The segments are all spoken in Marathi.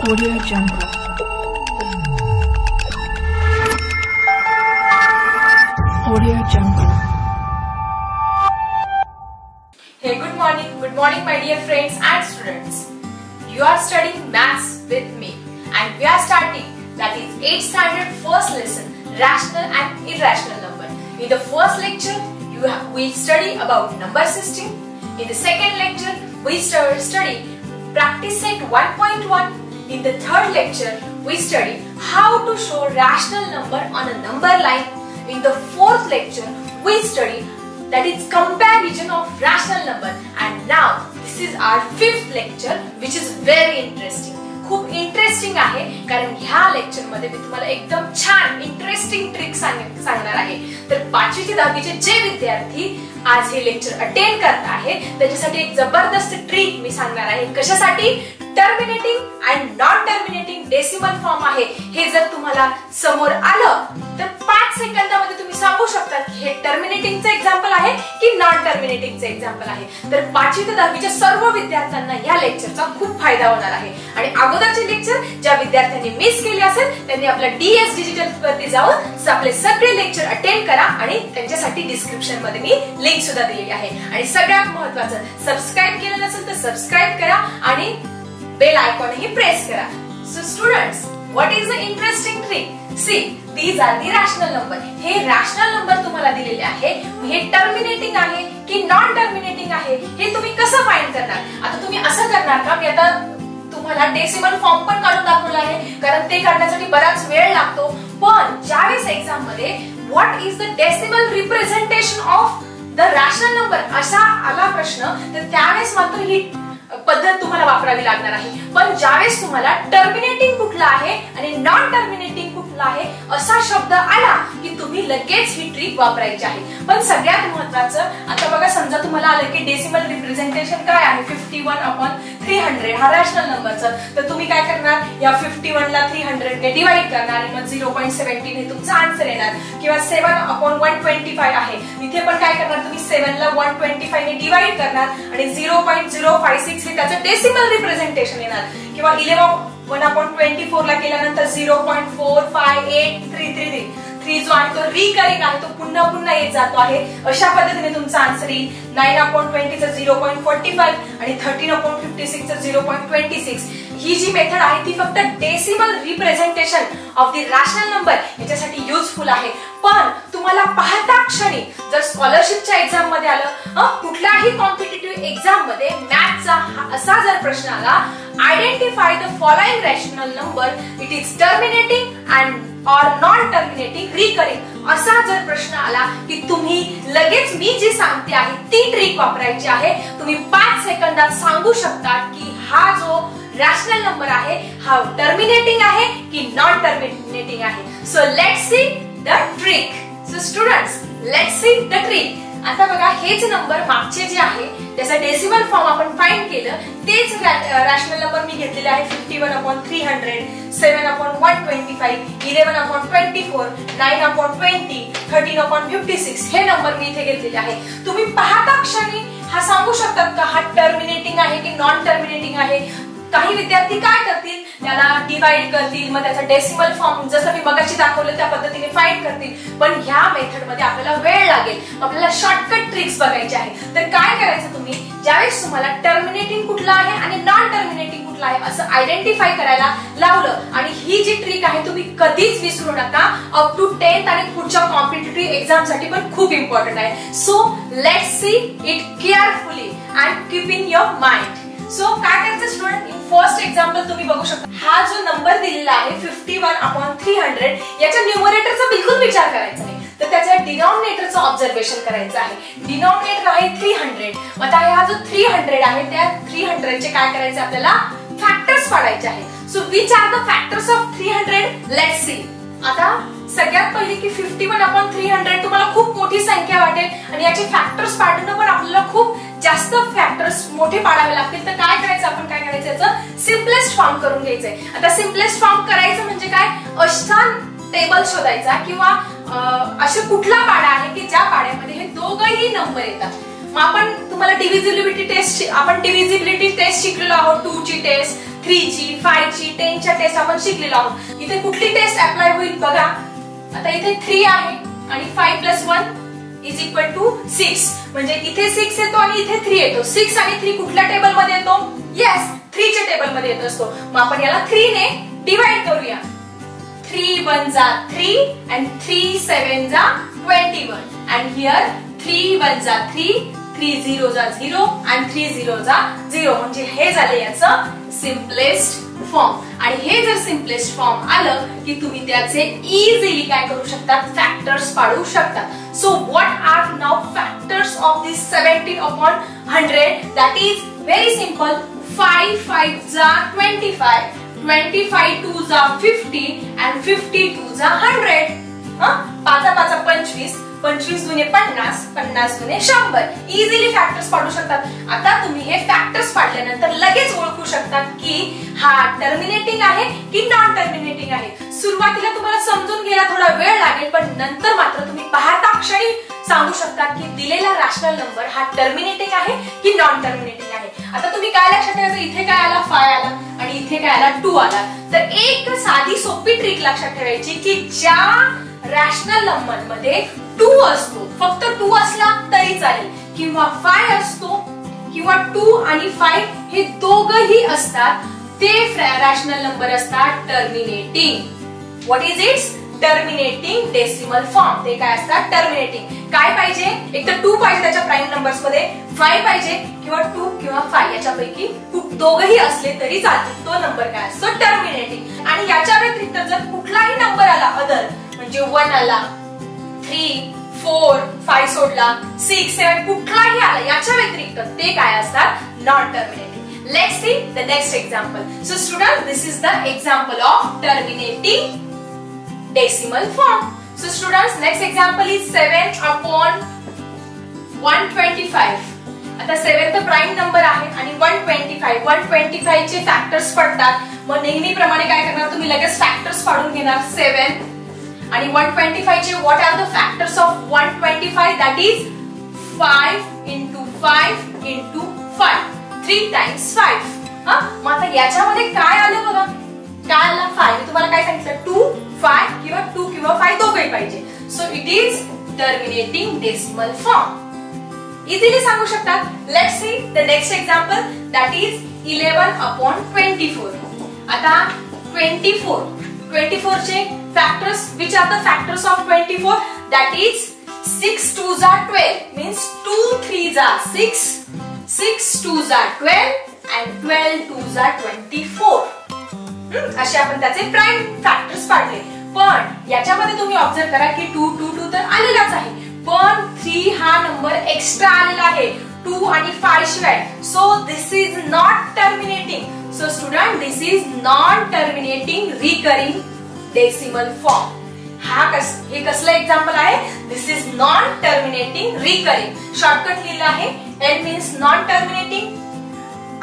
Audio Jungle. Audio Jungle. Hey, good morning my dear friends and students. You are studying maths with me and we are starting, that is 8th standard first lesson, rational and irrational number. In the first lecture we study about number system. In the second lecture we study practice set 1.1. In the third lecture we study how to show rational number on a number line. In the fourth lecture we study that is comparison of rational number, and now this is our fifth lecture which is very interesting. खूप इंटरेस्टिंग आहे कारण ह्या लेक्चर मध्ये मी तुम्हाला एकदम छान इंटरेस्टिंग ट्रिक सांगणार आहे. तर 5वी ते 10वी चे जे विद्यार्थी आज हे लेक्चर अटेंड करत आहे त्याच्यासाठी एक जबरदस्त ट्रिक मी सांगणार आहे. कशासाठी? Terminating and non terminating decimal form आहे. हे जर तुम्हाला समोर आलं तर 5 सेकंदामध्ये तुम्ही सांगू शकता की हे टर्मिनेटिंगचं एक्झाम्पल आहे की नॉन टर्मिनेटिंगचं एक्झाम्पल आहे. तर 5वी ते 10वी च्या सर्व विद्यार्थ्यांना या लेक्चरचा खूप फायदा होणार आहे. आणि अगोदरचे लेक्चर ज्या विद्यार्थ्यांनी मिस केले असेल त्यांनी आपल्या DS डिजिटल वरती जाऊन आपले सगळे लेक्चर अटेंड करा आणि त्यांच्यासाठी डिस्क्रिप्शन मध्ये मी लिंक सुद्धा दिलेली आहे. आणि सगळ्यात महत्त्वाचं, सबस्क्राइब केलं नसेल तर सबस्क्राइब करा आणि बेल आयकॉन ही प्रेस करा. So students, what is the interesting trick? See, these are the rational number. हे रॅशनल नंबर तुम्हाला दिलेले आहे. हे टर्मिनेटिंग आहे की नॉन टर्मिनेटिंग आहे हे तुम्ही कसं फाइंड करणार? आता तुम्ही असं करणार का? मी आता तुम्हाला डेसिमल फॉर्म पण काढून दाखवला आहे कारण ते काढण्यासाठी बराच वेळ लागतो. पण ज्यावेळेस एक्झाम मध्ये what is the decimal representation of the rational number असा आला प्रश्न तर त्यावेळेस मात्र ही पद्धत तुम्हाला वापरावी लागणार आहे. पण ज्यावेळेस तुम्हाला टर्मिनेटिंग कुठला आहे आणि नॉन टर्मिनेटिंग कुठला आहे असा शब्द आला की तुम्ही लगेच ही ट्रिक वापरायची आहे. पण सगळ्यात महत्त्वाचं, आता बघा समजा तुम्हाला आलं की डेसिमल रिप्रेझेंटेशन काय आहे 51/300 हा रॅशनल नंबरचा, तर तुम्ही काय करणार? या 51 ला 300 ने डिवाइड करणार आणि मग 0.17 हे तुमचा आन्सर येणार. किंवा 7/125 आहे, इथे पण काय करणार तुम्ही? 7 ला 125 ने डिवाइड करणार आणि 0.056 हे त्याचं डेसिमल रिप्रेझेंटेशन येणार. किंवा 11/124 ला केल्यानंतर 0.458333 जो आहे तो रिकरिंग आहे, तो पुन्हा पुन्हा येत जातो आहे. अशा पद्धतीने तुमचा आन्सर येईल. 9/20 चा 0.45 आणि 13/56 चा 0.26. ही जी मेथड आहे ती फक्त decimal representation of the rational number याच्यासाठी युजफुल आहे. पण तुम्हाला पाहता क्षणी जर स्कॉलरशिपच्या एक्झाम मध्ये आलं, कुठल्याही कॉम्पिटिटिव्ह एक्झाम मध्ये मॅथचा असा जर प्रश्न आला, identify the following rational number, it is terminating and or non terminating recurring, असा जर प्रश्न आला की तुम्ही लगेच मी जी सांगते आहे ती ट्रिक वापरायची आहे. तुम्ही 5 सेकंदात सांगू शकता की हा जो रॅशनल नंबर आहे हा टर्मिनेटिंग आहे की नॉन टर्मिनेटिंग आहे. So let's see the trick. So students, let's see the trick. आता बघा, हेच नंबर मागचे जे आहे त्याचा डेसिमल फॉर्म आपण फाइंड केलं, तेच रॅशनल नंबर मी घेतलेले आहे 51/300, 7/125, 11/24, 9/20, 13/56 हे नंबर मी इथे घेतलेले आहे. तुम्ही पाहता क्षणी हा सांगू शकतात का हा टर्मिनेटिंग आहे की नॉन टर्मिनेटिंग आहे? काही विद्यार्थी काय करतील, त्याला डिवाइड करतील, मग त्याचा डेसिमल फॉर्म जसं मी मगाशी दाखवलं त्या पद्धतीने फाइंड करतील. पण ह्या मेथड मध्ये आपल्याला वेळ लागेल, आपल्याला शॉर्टकट ट्रिक्स बघायचे आहे. तर काय करायचं, तुम्ही ज्यावेळेस तुम्हाला टर्मिनेटिंग कुठला आहे आणि नॉन टर्मिनेटिंग कुठला आहे असं आयडेंटिफाय करायला लावलं, आणि ही जी ट्रिक आहे तुम्ही कधीच विसरू नका. अप टू 10th आणि पुढच्या कॉम्पिटिटिव्ह एक्झाम साठी पण खूप इम्पॉर्टंट आहे. So let's see it carefully and keep in your mind. So काय करायचं स्टुडंट, इन फर्स्ट एक्झाम्पल तुम्ही बघू शकता, हा जो नंबर दिलेला आहे 51/300 याच्या न्यूमरेटरचा बिलकुल विचार करायचा नाही, तर त्याच्या डिनॉमिनेटरचं ऑब्झर्वेशन करायचं आहे. डिनॉमिनेटर आहे 300. आता हा जो 300 आहे त्या 300 चे काय करायचे, आपल्याला फॅक्टर्स पाडायचे आहे. So which are the factors of 300? Let's see. आता सगळ्यात पहिले की 51/300 तुम्हाला खूप मोठी संख्या वाटेल आणि याचे फॅक्टर्स पाडणं पण आपल्याला खूप जास्त फॅक्टर्स मोठे पाडावे लागतील. तर काय करायचं, आपण काय करायचं, याचं सिम्पलेस्ट फॉर्म करून घ्यायचंय. आता सिम्पलेस्ट फॉर्म करायचं म्हणजे काय, असा टेबल शोधायचा किंवा असे कुठला पाडा आहे की ज्या पाड्यामध्ये हे दोघंही नंबर येतात. मग आपण तुम्हाला डिव्हिजिबिलिटी टेस्ट शिकलेलो आहोत, 2 ची टेस्ट, 3ची 5ची 10च्या टेस्ट आपण शिकलेलो आहोत. इथे कुठली टेस्ट अप्लाय होईल बघा. आता इथे 3 आहे आणि 5 + 1 = 6 म्हणजे इथे 6 येतो आणि इथे 3 येतो. 6 आणि 3 कुठल्या टेबल मध्ये येतो? येस, 3 च्या टेबल मध्ये येत असतो. मग आपण याला 3 ने डिवाइड करूया. 3 1 जा 3 and 3 7 जा 21 and here 3 1 जा 3 3 0 जा 0 and 3 0 जा 0 म्हणजे हे झाले याचं सिम्पलेस्ट फॉर्म. आणि हे जर सिम्पलेस्ट फॉर्म आलं की तुम्ही त्याचे इझिली काय करू शकता? फॅक्टर्स पाडू शकता. So what are now factors of this 17/100? That is very simple. 5 5 जा 25 25 2 जा 50 and 50 2 जा 100. 5 5 25 25 दुने 50 50 दुने 100. इझिली फॅक्टर्स पाडू शकतात. आता तुम्ही हे फॅक्टर्स पाडल्यानंतर लगेच ओळखू शकतात की हा टर्मिनेटिंग आहे की नॉन टर्मिनेटिंग आहे. सुरुवातीला तुम्हाला समजून घ्यायला थोडा वेळ लागेल पण नंतर मात्र तुम्ही पाहता क्षणी सांगू शकता की दिलेला रॅशनल नंबर हा टर्मिनेटिंग आहे की नॉन टर्मिनेटिंग आहे. आता तुम्ही काय लक्षात ठेवायचं? इथे काय आला? 5 आला आणि इथे काय आला? 2 आला. तर एक साधी सोपी ट्रिक लक्षात ठेवायची की ज्या रॅशनल नंबर मध्ये 2 असतो, फक्त 2 असला तरी चालेल, किंवा 5 असतो किंवा 2 आणि 5 हे दोघही असतात, ते रॅशनल नंबर असतात terminating. What is it's? Terminating decimal form. ते काय असतात? टर्मिनेटिंग. काय पाहिजे? एक तर 2 पाहिजे त्याच्या प्राइम नंबर्स मध्ये, 5 पाहिजे किंवा 2 किंवा 5 याच्यापैकी दोघही असले तरी चालते. तो नंबर काय असतो? टर्मिनेटिंग. आणि याच्या व्यतिरिक्त जर कुठलाही नंबर आला अदर म्हणजे 1 आला, 3 4 5 सोडला, 6 7 कुठलाही आला याच्या व्यतिरिक्त ते काय असतात? Non terminating. Let's see the next example. So students, this is the example of terminating decimal form. So students, next example is 7/125. आता 7 तर प्राइम नंबर आहे आणि 125 चे फॅक्टर्स पडतात. मग नेहमीप्रमाणे काय करणार? तुम्ही लगेच फॅक्टर्स पाडून घेणार. 7 आणि 125 चे what are the factors of 125? That is 5 × 5 × 5. 3 times 5. मग आता याच्यामध्ये काय आलं बघा? काय आला? 5. मी तुम्हाला काय सांगितलं? 2 5 किंवा 2 किंवा 5 दोघंही पाहिजे. So it is terminating decimal form. Easily सांगू शकतात. Let's see the next example. That is 11/24. आता 24 चे factors, which are the factors of 24? That is 6 2 जा 12 मीन्स 2 3 जा 6 6 2 जा 12 and 12 2 जा 24. असे आपण त्याचे प्राइम फॅक्टर्स पाडले. पण याच्यामध्ये तुम्ही ऑब्झर्व करा की 2 2 2 तर आलेलाच आहे, पण 3 हा नंबर एक्स्ट्रा आलेला आहे 2 आणि 5 शिवाय. So this is not terminating. So student, this is non terminating recurring decimal form. हे कसलं एक्झाम्पल आहे? This is non terminating recurring. Shortcut लिहिलं आहे. N means non terminating,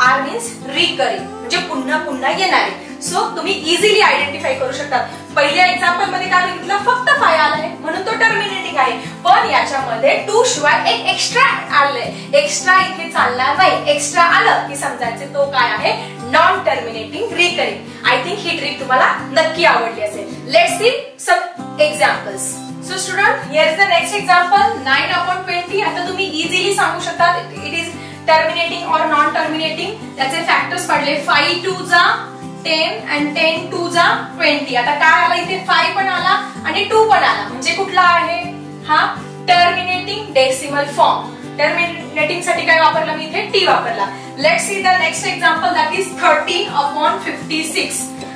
R means recurring म्हणजे पुन्हा पुन्हा येणारे. सो तुम्ही इझिली आयडेंटिफाय करू शकता. पहिल्या एक्झाम्पल मध्ये काय बघितलं? फक्त 5 आलाय म्हणून तो टर्मिनेटिंग आहे. पण याच्यामध्ये 2 शिवाय एक एक्स्ट्रा आलंय. एक्स्ट्रा इथे चालणार नाही. एक्स्ट्रा आलं की समजायचे तो काय आहे? Non terminating recurring. I think ही ट्रिक तुम्हाला नक्की आवडली असेल. Let's see some examples. So student, here is the next example. 9/20. आता तुम्ही इझिली सांगू शकता इट इज टर्मिनेटिंग और नॉन टर्मिनेटिंग. त्याचे फॅक्टर्स पडले. 5 2 जा 10 and 10 2 जा 20. आता काय आला इथे? 5 पण आला आणि 2 पण आला म्हणजे कुठला आहे हा? Terminating decimal form. टर्मिनेटिंग साठी काय वापरला मी इथे? टी वापरला. Let's see the next example. That is 13/56.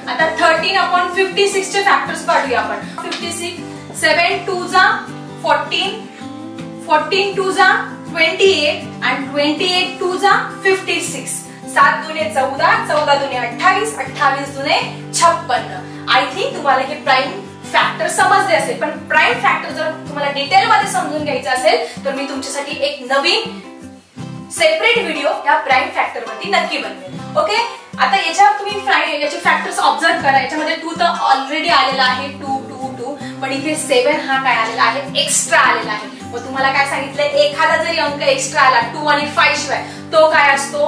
आता 13/56 चे फॅक्टर्स पाडूया आपण. 56 7 2 जा 14 14 2 जा 28 and 28 2 जा 56. 7 दुने 14 14 दुने 28 28 दुने 56. आय थिंक तुम्हाला हे प्राइम फॅक्टर समजले असेल. पण प्राइम फॅक्टर जर तुम्हाला डिटेल मध्ये समजून घ्यायचं असेल तर मी तुमच्यासाठी एक नवीन सेपरेट व्हिडिओ या प्राइम फॅक्टर वरती नक्की बनवेल. ओके, आता याच्यावर तुम्ही याचे फॅक्टर्स ऑब्झर्व करा. याच्यामध्ये 2 तर ऑलरेडी आलेला आहे 2 2 2, पण इथे 7 हा काय आलेला आहे? एक्स्ट्रा आलेला आहे. मग तुम्हाला काय सांगितलंय? एखादा जरी अंक एक्स्ट्रा आला 2 आणि 5 शिवाय तो काय असतो?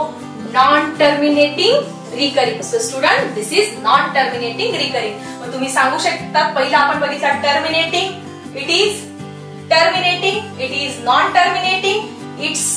Non terminating recurring. So student, this is non terminating recurring. मग तुम्ही सांगू शकता, पहिला आपण बघितला terminating, it is terminating, it is non terminating, it's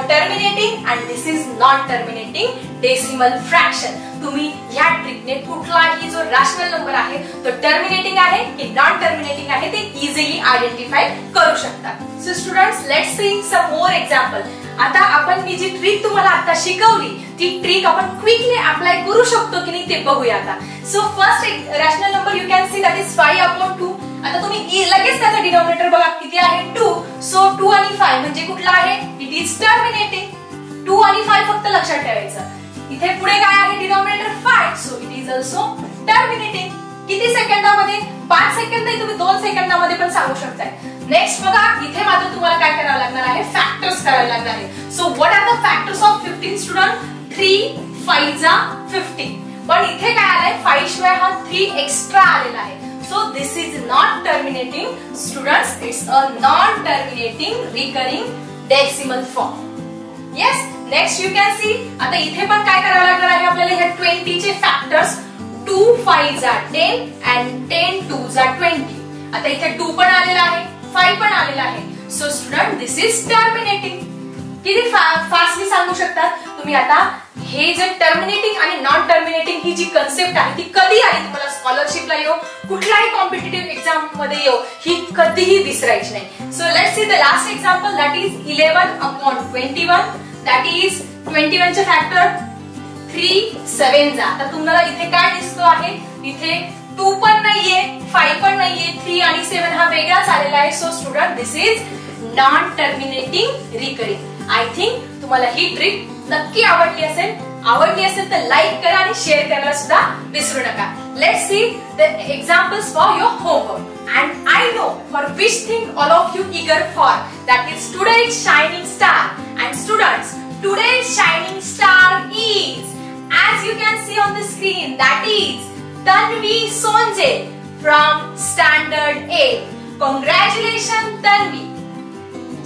terminating and this is non terminating decimal fraction. तुम्ही ह्या ट्रिकने कुठलाही जो रॅशनल नंबर आहे तो टर्मिनेटिंग आहे की नॉन टर्मिनेटिंग आहे ते इझिली आयडेंटिफाय करू शकता. So students, let's see some more example. आता आपण मी जी ट्रिक तुम्हाला आता शिकवली ती ट्रिक आपण क्विकली अप्लाय करू शकतो की नाही ते बघूया आता. So first rational number you can see that is 5/2. आता तुम्ही लगेच त्याचा डिनॉमिनेटर बघा किती आहे 2. सो 2 आणि 5 म्हणजे कुठला आहे, इट इज टर्मिनेटिंग. 2 आणि 5 फक्त लक्षात ठेवायचं. इथे पुढे काय आहे denominator 5. So it is also terminating. किती सेकंदामध्ये, 5 सेकंद नाही, तुम्ही 2 सेकंदामध्ये पण सांगू शकताय. नेक्स्ट बघा, इथे मात्र तुम्हाला काय करावं लागणार आहे, फॅक्टर्स करावे लागणार आहे. So what are the factors of 15 student? 3 5 जा 15. पण इथे काय आलंय, 5 शिवाय हा 3 एक्स्ट्रा आलेला आहे. So this is not terminating students, it's a non-terminating recurring decimal form. Yes, next you can see, आता इथे पण काय करावं लागणार आहे आपल्याला, ह्या 20 चे फॅक्टर्स 2 5 जा 10 and 10 2 जा 20. आता इथे 2 पण आलेला आहे, 5 पण आलेला आहे. So student, this is terminating. किती फास्टली सांगू शकता तुम्ही. आता हे जे टर्मिनेटिंग आणि नॉन टर्मिनेटिंग ही जी कन्सेप्ट आहे ती कधी आली तुम्हाला स्कॉलरशिपला येऊ, कुठल्याही कॉम्पिटिटिव्ह एक्झाम मध्ये येऊ, ही कधीही विसरायची नाही. So let's see the last example, that is 11/21. That is 21 चे फॅक्टर 3 7 जा. आता तुम्हाला इथे काय दिसतो आहे, इथे 2 पण नाहीये, 5 पण नाहीये, 3 आणि 7 हा वेगळाच आलेला आहे. So student, this is non terminating recurring. I think तुम्हाला ही ट्रिक नक्की आवडली असेल तर लाईक करा आणि शेअर करायला सुद्धा विसरू नका. Let's see the examples for your homework. And I know for which thing all of you eager for, that is today's shining star. And students, today's shining star is, as you can see on the screen, that is Tanvi Sonje from Standard 8. Congratulations Tanvi.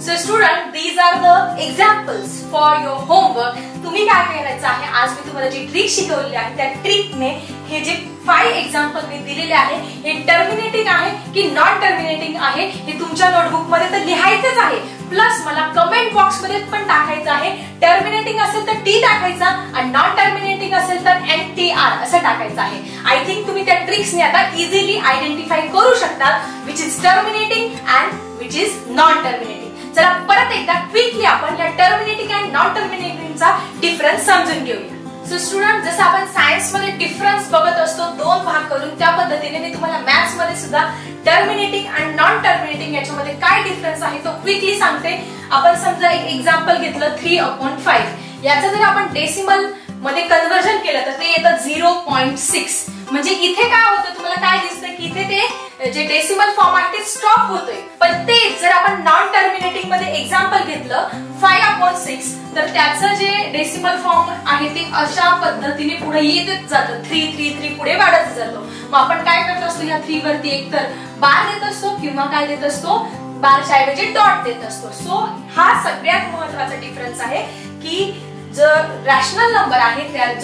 So student, these are the examples for your homework. तुम्ही काय करायचं आहे, आज मी तुम्हाला जी ट्रिक शिकवली आहे त्या ट्रिकने हे जे 5 एक्झाम्पल मी दिलेले आहे हे टर्मिनेटिंग आहे की नॉन टर्मिनेटिंग आहे हे तुमच्या नोटबुक मध्ये तर लिहायचंच आहे. प्लस मला कमेंट बॉक्स मध्ये पण टाकायचं आहे. टर्मिनेटिंग असेल तर टी टाकायचा आणि नॉन टर्मिनेटिंग असेल तर NTR असं टाकायचं आहे. आय थिंक तुम्ही त्या ट्रिक्सने आता इझिली आयडेंटिफाय करू शकता which is terminating and which is non terminating. चला परत एकदा क्विकली आपण या टर्मिनेटिंग अँड नॉन टर्मिनेटिंगचा डिफरन्स समजून घेऊया. सो स्टुडंट, जसं आपण सायन्स मध्ये डिफरन्स बघत असतो 2 भाग करून, त्या पद्धतीने मी तुम्हाला मॅथ्स मध्ये सुद्धा टर्मिनेटिंग आणि नॉन टर्मिनेटिंग याच्यामध्ये काय डिफरन्स आहे तो क्विकली सांगते. आपण समजा एक एक्झाम्पल घेतलं 3/5. याचं जर आपण डेसिमल मध्ये कन्व्हर्जन केलं तर ते येतं 0.6. म्हणजे इथे काय होतं, तुम्हाला काय दिसतं की इथे ते जे डेसिमल फॉर्म आहे ते स्टॉप होतोय. पण ते जर आपण नॉन टर्मिनेटिंग मध्ये एक्झाम्पल घेतलं 5/6 तर त्याचं जे डेसिमल फॉर्म आहे ते अशा पद्धतीने पुढे येतच जातं, 3 3 3 पुढे वाढत जातो. मग आपण काय करत असतो, या 3 वरती एकतर बार देत असतो किंवा काय देत असतो, बारच्या ऐवजी डॉट देत असतो. सो हा सगळ्यात महत्वाचा डिफरन्स आहे की जर रॅशनल नंबर आहे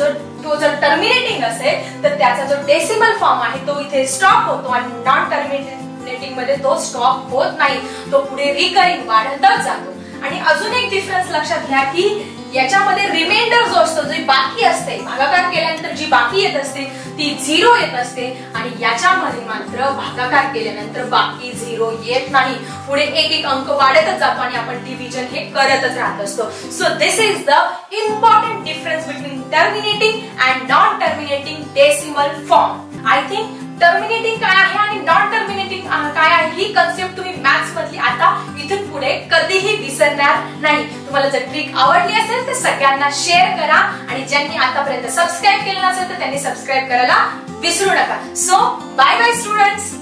तो जर टर्मिनेटिंग असेल तर त्याचा जो डेसिमल फॉर्म आहे तो इथे स्टॉप होतो आणि नॉन टर्मिनेटिंग मध्ये तो स्टॉप होत नाही, तो पुढे रिकरिंग वाढतच जातो. आणि अजून एक डिफरन्स लक्षात घ्या की याच्यामध्ये रिमाइंडर जो असतो, जी बाकी असते, भागाकार केल्यानंतर जी बाकी येत असते ती 0 येत असते आणि याच्यामध्ये मात्र भागाकार केल्यानंतर बाकी 0 येत नाही. पुढे एक एक अंक वाढतच जातो आणि आपण डिव्हिजन हे करतच राहत असतो. So this is the important difference between terminating and non terminating decimal form. I think terminating काय आहे आणि नॉन टर्मिनेटिंग काय आहे ही कन्सेप्ट तुम्ही मॅथ्स मधली आता इथून पुढे कधीही विसरणार नाही. तुम्हाला जर ट्रिक आवडली असेल तर सगळ्यांना शेअर करा आणि ज्यांनी आतापर्यंत सबस्क्राईब केलं नसेल तर त्यांनी सबस्क्राईब करायला विसरू नका. So bye bye students.